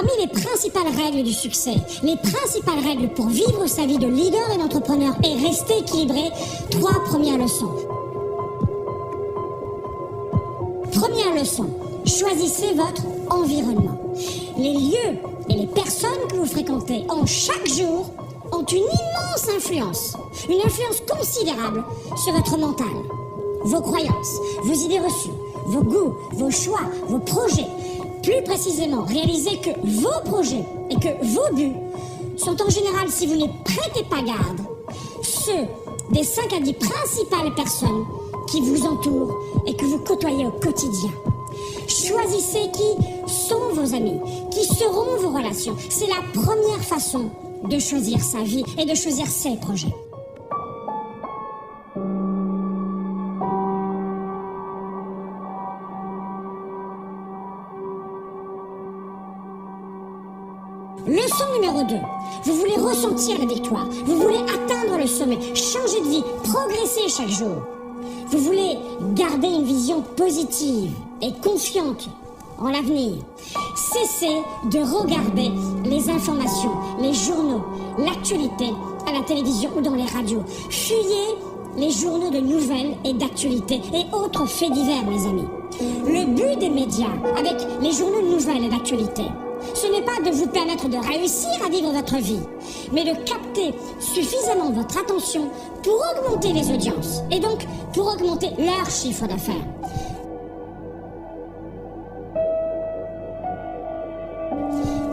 Parmi les principales règles du succès, les principales règles pour vivre sa vie de leader et d'entrepreneur et rester équilibré, 3 premières leçons. Première leçon, choisissez votre environnement. Les lieux et les personnes que vous fréquentez en chaque jour ont une immense influence, une influence considérable sur votre mental, vos croyances, vos idées reçues, vos goûts, vos choix, vos projets. Plus précisément, réalisez que vos projets et que vos buts sont en général, si vous n'y prêtez pas garde, ceux des 5 à 10 principales personnes qui vous entourent et que vous côtoyez au quotidien. Choisissez qui sont vos amis, qui seront vos relations. C'est la première façon de choisir sa vie et de choisir ses projets. Leçon numéro 2. Vous voulez ressentir la victoire. Vous voulez atteindre le sommet, changer de vie, progresser chaque jour. Vous voulez garder une vision positive et confiante en l'avenir. Cessez de regarder les informations, les journaux, l'actualité à la télévision ou dans les radios. Fuyez les journaux de nouvelles et d'actualité et autres faits divers, mes amis. Le but des médias avec les journaux de nouvelles et d'actualité, ce n'est pas de vous permettre de réussir à vivre votre vie, mais de capter suffisamment votre attention pour augmenter les audiences et donc pour augmenter leur chiffre d'affaires.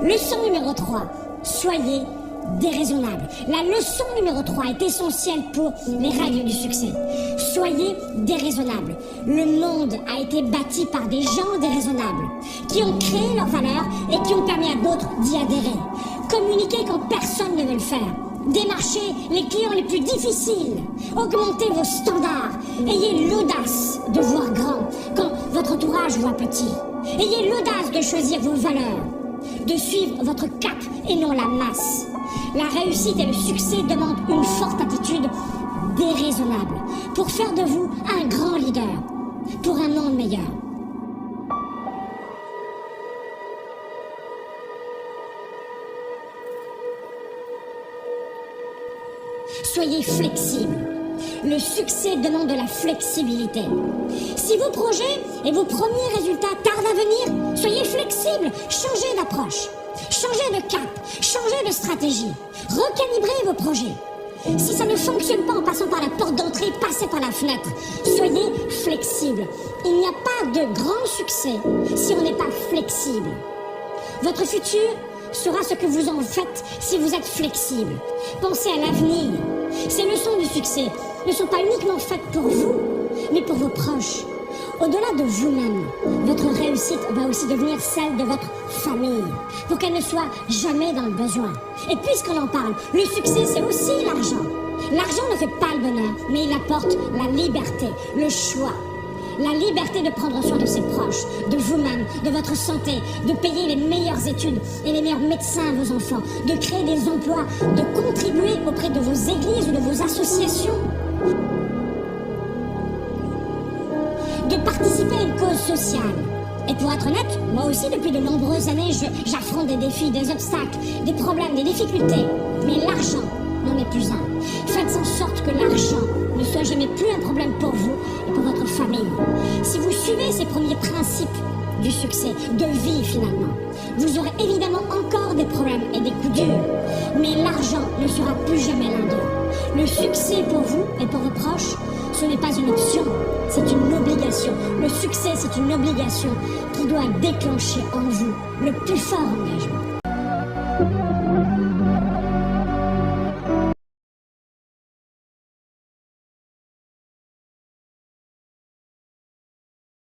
Leçon numéro 3. Soyez déraisonnable. La leçon numéro 3 est essentielle pour les règles du succès. Soyez déraisonnable. Le monde a été bâti par des gens déraisonnables qui ont créé leurs valeurs et qui ont permis à d'autres d'y adhérer. Communiquez quand personne ne veut le faire. Démarchez les clients les plus difficiles. Augmentez vos standards. Ayez l'audace de voir grand quand votre entourage voit petit. Ayez l'audace de choisir vos valeurs, de suivre votre cap et non la masse. La réussite et le succès demandent une forte attitude déraisonnable pour faire de vous un grand leader, pour un monde meilleur. Soyez flexible. Le succès demande de la flexibilité. Si vos projets et vos premiers résultats tardent à venir, soyez flexible, changez d'approche, changez de cap, changez de stratégie, recalibrez vos projets. Si ça ne fonctionne pas en passant par la porte d'entrée, passez par la fenêtre. Soyez flexible. Il n'y a pas de grand succès si on n'est pas flexible. Votre futur sera ce que vous en faites si vous êtes flexible. Pensez à l'avenir. Ces leçons du succès ne sont pas uniquement faites pour vous, mais pour vos proches. Au-delà de vous-même, votre réussite va aussi devenir celle de votre famille, pour qu'elle ne soit jamais dans le besoin. Et puisqu'on en parle, le succès, c'est aussi l'argent. L'argent ne fait pas le bonheur, mais il apporte la liberté, le choix. La liberté de prendre soin de ses proches, de vous-même, de votre santé, de payer les meilleures études et les meilleurs médecins à vos enfants, de créer des emplois, de contribuer auprès de vos églises ou de vos associations, de participer à une cause sociale. Et pour être honnête, moi aussi depuis de nombreuses années, j'affronte des défis, des obstacles, des problèmes, des difficultés. Mais l'argent n'en est plus un. Faites en sorte que l'argent ne soit jamais plus un problème pour vous et pour votre famille. Si vous suivez ces premiers principes du succès, de vie finalement, vous aurez évidemment encore des problèmes et des coups durs, mais l'argent ne sera plus jamais l'un d'eux. Le succès pour vous et pour vos proches, ce n'est pas une option, c'est une obligation. Le succès, c'est une obligation qui doit déclencher en vous le plus fort engagement.